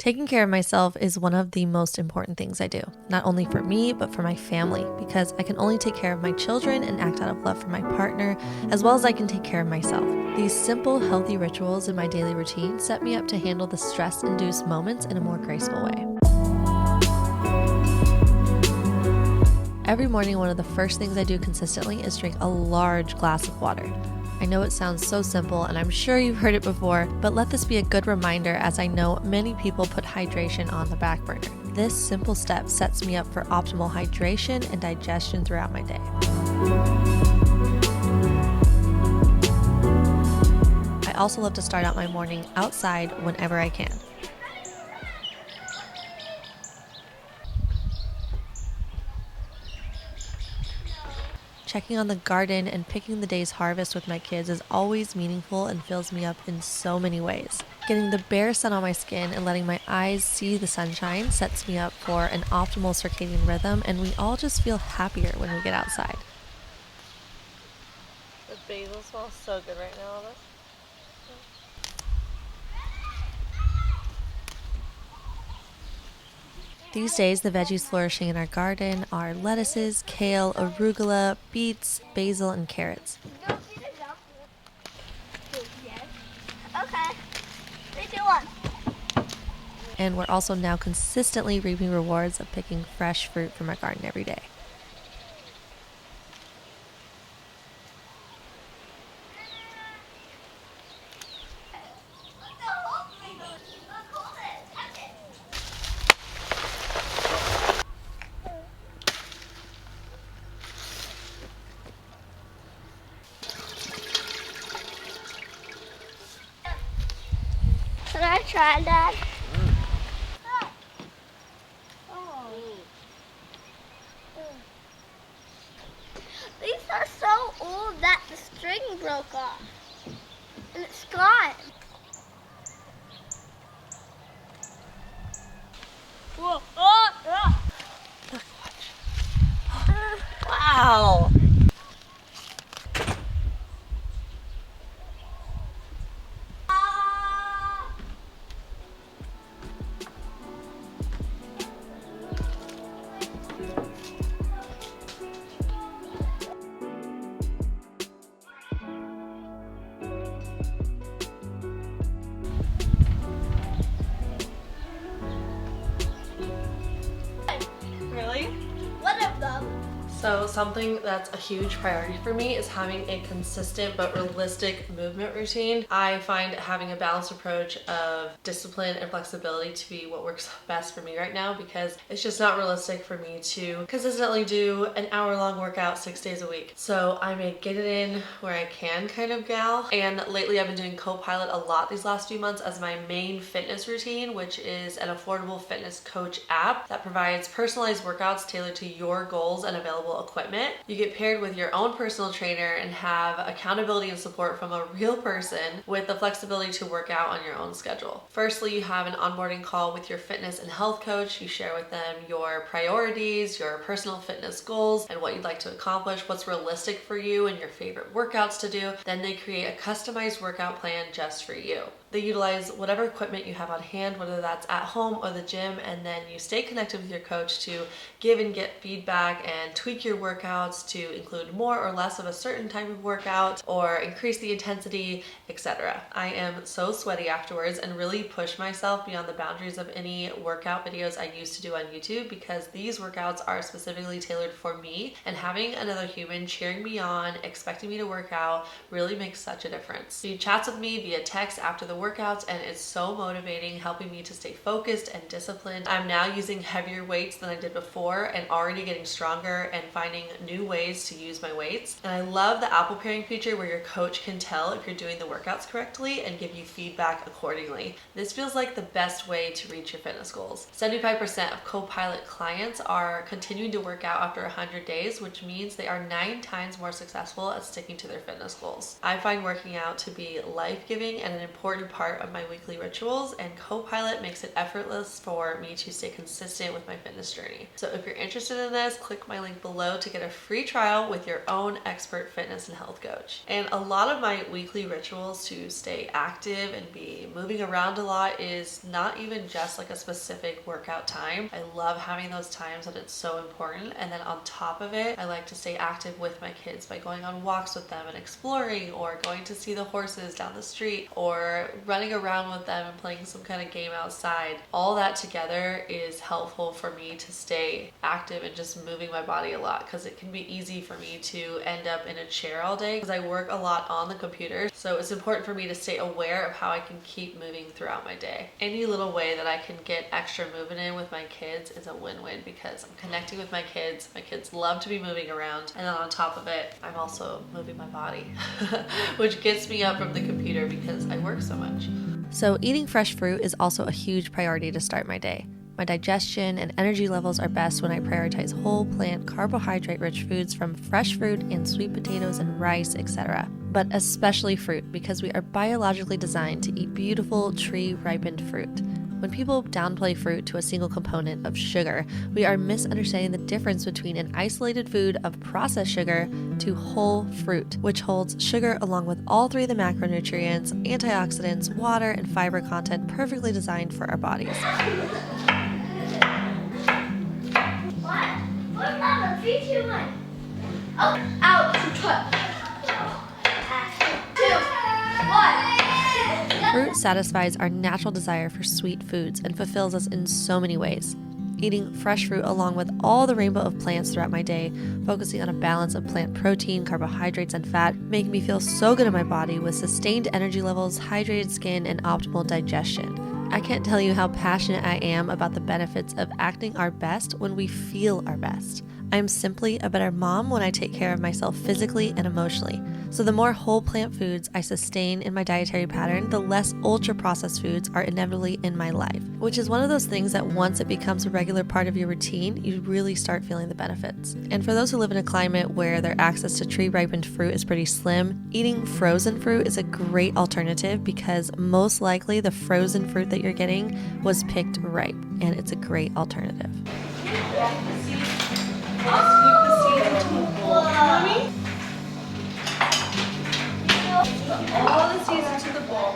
Taking care of myself is one of the most important things I do, not only for me, but for my family, because I can only take care of my children and act out of love for my partner, as well as I can take care of myself. These simple, healthy rituals in my daily routine set me up to handle the stress-induced moments in a more graceful way. Every morning, one of the first things I do consistently is drink a large glass of water. I know it sounds so simple, and I'm sure you've heard it before, but let this be a good reminder, as I know many people put hydration on the back burner. This simple step sets me up for optimal hydration and digestion throughout my day. I also love to start out my morning outside whenever I can. Checking on the garden and picking the day's harvest with my kids is always meaningful and fills me up in so many ways. Getting the bare sun on my skin and letting my eyes see the sunshine sets me up for an optimal circadian rhythm, and we all just feel happier when we get outside. The basil smells so good right now, Elvis. These days, the veggies flourishing in our garden are lettuces, kale, arugula, beets, basil, and carrots. Yes. Okay. 3, 2, 1. And we're also now consistently reaping rewards of picking fresh fruit from our garden every day. Can I try that? These are so old that the string broke off. And it's gone. Whoa. Oh, Wow! Really? One of them. So something that's a huge priority for me is having a consistent but realistic movement routine. I find having a balanced approach of discipline and flexibility to be what works best for me right now, because it's just not realistic for me to consistently do an hour-long workout 6 days a week. So I'm a get it in where I can kind of gal. And lately I've been doing Copilot a lot these last few months as my main fitness routine, which is an affordable fitness coach app that provides personalized workouts tailored to your goals and available equipment. You get paired with your own personal trainer and have accountability and support from a real person with the flexibility to work out on your own schedule. Firstly, you have an onboarding call with your fitness and health coach. You share with them your priorities, your personal fitness goals, and what you'd like to accomplish, what's realistic for you, and your favorite workouts to do. Then they create a customized workout plan just for you. They utilize whatever equipment you have on hand, whether that's at home or the gym, and then you stay connected with your coach to give and get feedback and tweak your workouts to include more or less of a certain type of workout or increase the intensity, etc. I am so sweaty afterwards and really push myself beyond the boundaries of any workout videos I used to do on YouTube, because these workouts are specifically tailored for me, and having another human cheering me on, expecting me to work out, really makes such a difference. She chats with me via text after the workouts, and it's so motivating, helping me to stay focused and disciplined. I'm now using heavier weights than I did before and already getting stronger and finding new ways to use my weights. And I love the Apple pairing feature where your coach can tell if you're doing the workouts correctly and give you feedback accordingly. This feels like the best way to reach your fitness goals. 75% of Copilot clients are continuing to work out after 100 days, which means they are 9 times more successful at sticking to their fitness goals. I find working out to be life-giving and an important standard part of my weekly rituals, and Copilot makes it effortless for me to stay consistent with my fitness journey. So if you're interested in this, click my link below to get a free trial with your own expert fitness and health coach. And a lot of my weekly rituals to stay active and be moving around a lot is not even just like a specific workout time. I love having those times that it's so important. And then on top of it, I like to stay active with my kids by going on walks with them and exploring, or going to see the horses down the street, or running around with them and playing some kind of game outside. All that together is helpful for me to stay active and just moving my body a lot, because it can be easy for me to end up in a chair all day because I work a lot on the computer. So it's important for me to stay aware of how I can keep moving throughout my day. Any little way that I can get extra movement in with my kids is a win-win, because I'm connecting with my kids. My kids love to be moving around, and then on top of it, I'm also moving my body, which gets me up from the computer because I work so much. So eating fresh fruit is also a huge priority to start my day. My digestion and energy levels are best when I prioritize whole plant, carbohydrate-rich foods from fresh fruit and sweet potatoes and rice, etc. But especially fruit, because we are biologically designed to eat beautiful tree-ripened fruit. When people downplay fruit to a single component of sugar, we are misunderstanding the difference between an isolated food of processed sugar to whole fruit, which holds sugar along with all three of the macronutrients, antioxidants, water, and fiber content perfectly designed for our bodies. What? What's that? 3, 2, 1. Oh, ouch. 2, 1. Fruit satisfies our natural desire for sweet foods and fulfills us in so many ways. Eating fresh fruit along with all the rainbow of plants throughout my day, focusing on a balance of plant protein, carbohydrates, and fat, make me feel so good in my body with sustained energy levels, hydrated skin, and optimal digestion. I can't tell you how passionate I am about the benefits of acting our best when we feel our best. I'm simply a better mom when I take care of myself physically and emotionally. So the more whole plant foods I sustain in my dietary pattern, the less ultra-processed foods are inevitably in my life, which is one of those things that once it becomes a regular part of your routine, you really start feeling the benefits. And for those who live in a climate where their access to tree-ripened fruit is pretty slim, eating frozen fruit is a great alternative, because most likely the frozen fruit that you're getting was picked ripe, and it's a great alternative. All the seeds into the bowl.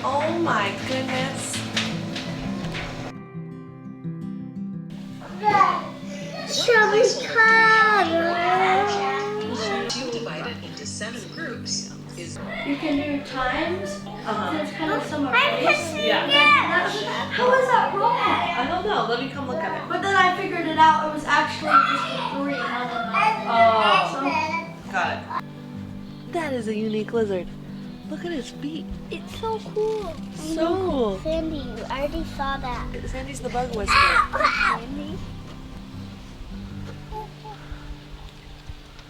Oh my goodness. Strawberry color. Divided into 7 groups is You can do times. There's kind of some I'm erase. kissing Yeah. again. How is that wrong? I don't know. Let me come look at it. But then I figured it out. It was actually just a 3. Oh, got it. That is a unique lizard. Look at his feet. It's so cool. So cool. Sandy, you already saw that. Sandy's the bug whisperer. Sandy.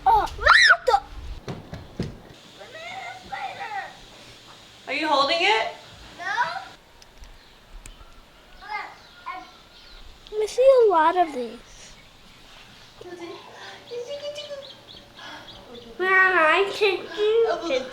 Oh, what the? Banana spider. Are you holding it? No? I see a lot of these. I can do it.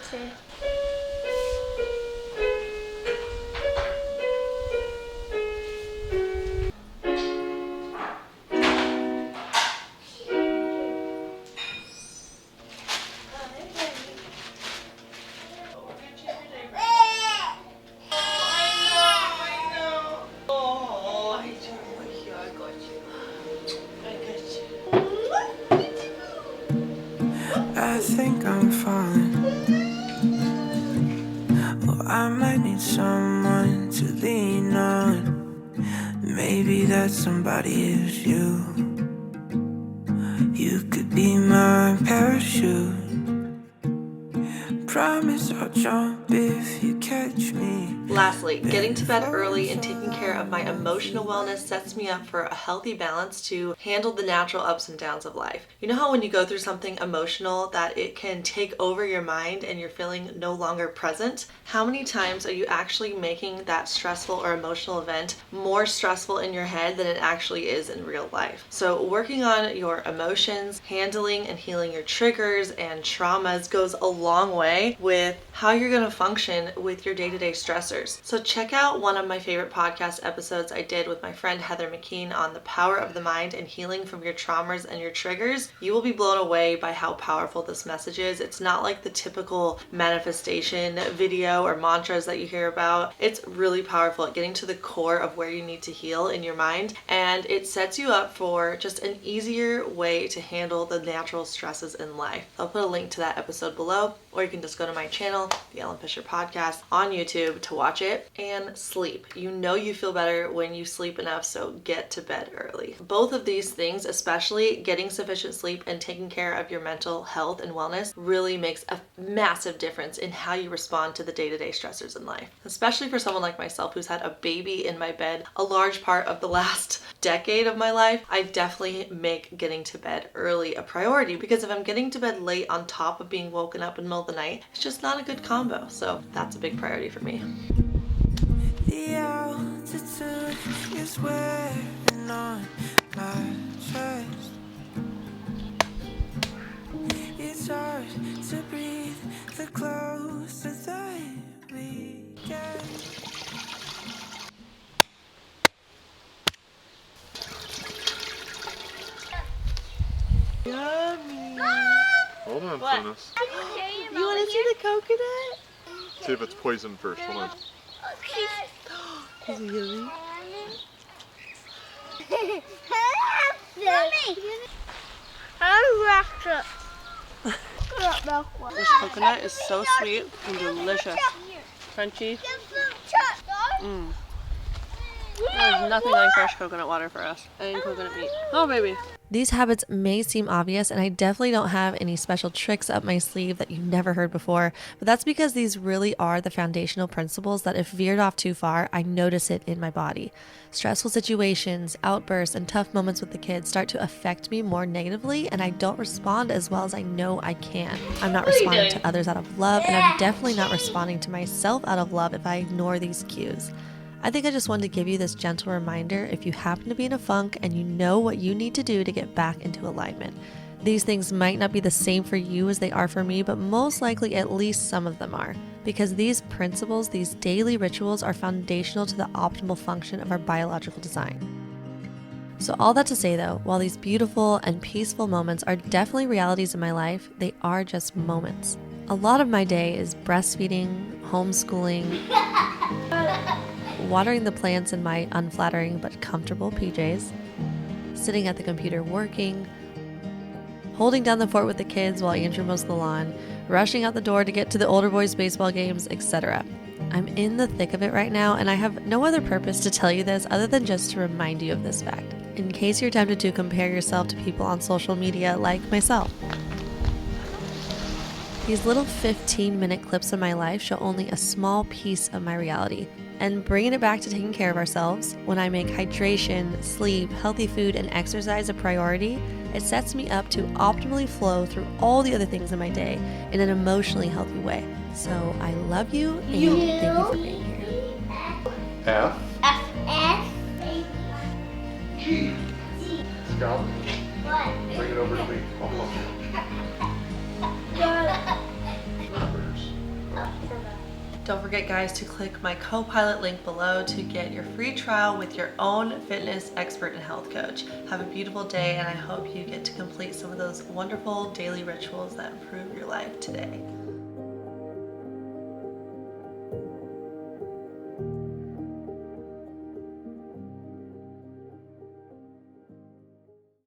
I think I'm falling. Well, I might need someone to lean on. Maybe that somebody is you. You could be my parachute. Promise I'll jump if you catch me. Lastly, getting to bed early and taking care of my emotional wellness sets me up for a healthy balance to handle the natural ups and downs of life. You know how when you go through something emotional that it can take over your mind and you're feeling no longer present? How many times are you actually making that stressful or emotional event more stressful in your head than it actually is in real life? So working on your emotions, handling and healing your triggers and traumas goes a long way with how you're going to function with your day-to-day stressors. So check out one of my favorite podcast episodes I did with my friend Heather McKean on the power of the mind and healing from your traumas and your triggers. You will be blown away by how powerful this message is. It's not like the typical manifestation video or mantras that you hear about. It's really powerful at getting to the core of where you need to heal in your mind, and it sets you up for just an easier way to handle the natural stresses in life. I'll put a link to that episode below, or you can just go to my channel, The Ellen Fisher Podcast, on YouTube to watch it. And sleep. You know you feel better when you sleep enough, so get to bed early. Both of these things, especially getting sufficient sleep and taking care of your mental health and wellness, really makes a massive difference in how you respond to the day-to-day stressors in life. Especially for someone like myself who's had a baby in my bed a large part of the last decade of my life, I definitely make getting to bed early a priority, because if I'm getting to bed late on top of being woken up in the middle of the night, it's just not a good combo. So that's a big priority for me. The altitude is wearing on my chest. It's hard to breathe the closer that we get. Yummy! Hold on, Finis. You want to see the coconut? See if it's poison first. Hold on. Is it yummy? This coconut is so sweet and delicious. Crunchy. There's nothing like fresh coconut water for us. And coconut meat. Oh, baby. These habits may seem obvious, and I definitely don't have any special tricks up my sleeve that you've never heard before, but that's because these really are the foundational principles that if veered off too far, I notice it in my body. Stressful situations, outbursts, and tough moments with the kids start to affect me more negatively, and I don't respond as well as I know I can. I'm not responding to others out of love, and I'm definitely not responding to myself out of love if I ignore these cues. I think I just wanted to give you this gentle reminder if you happen to be in a funk and you know what you need to do to get back into alignment. These things might not be the same for you as they are for me, but most likely at least some of them are. Because these principles, these daily rituals, are foundational to the optimal function of our biological design. So all that to say though, while these beautiful and peaceful moments are definitely realities in my life, they are just moments. A lot of my day is breastfeeding, homeschooling, watering the plants in my unflattering but comfortable PJs, sitting at the computer working, holding down the fort with the kids while Andrew mows the lawn, rushing out the door to get to the older boys' baseball games, etc. I'm in the thick of it right now, and I have no other purpose to tell you this other than just to remind you of this fact, in case you're tempted to compare yourself to people on social media like myself. These little 15-minute clips of my life show only a small piece of my reality. And bringing it back to taking care of ourselves, when I make hydration, sleep, healthy food, and exercise a priority, it sets me up to optimally flow through all the other things in my day in an emotionally healthy way. So I love you, and thank you for being here. F. F. G. Scout. Bring it over to me. Don't forget, guys, to click my Copilot link below to get your free trial with your own fitness expert and health coach. Have a beautiful day, and I hope you get to complete some of those wonderful daily rituals that improve your life today.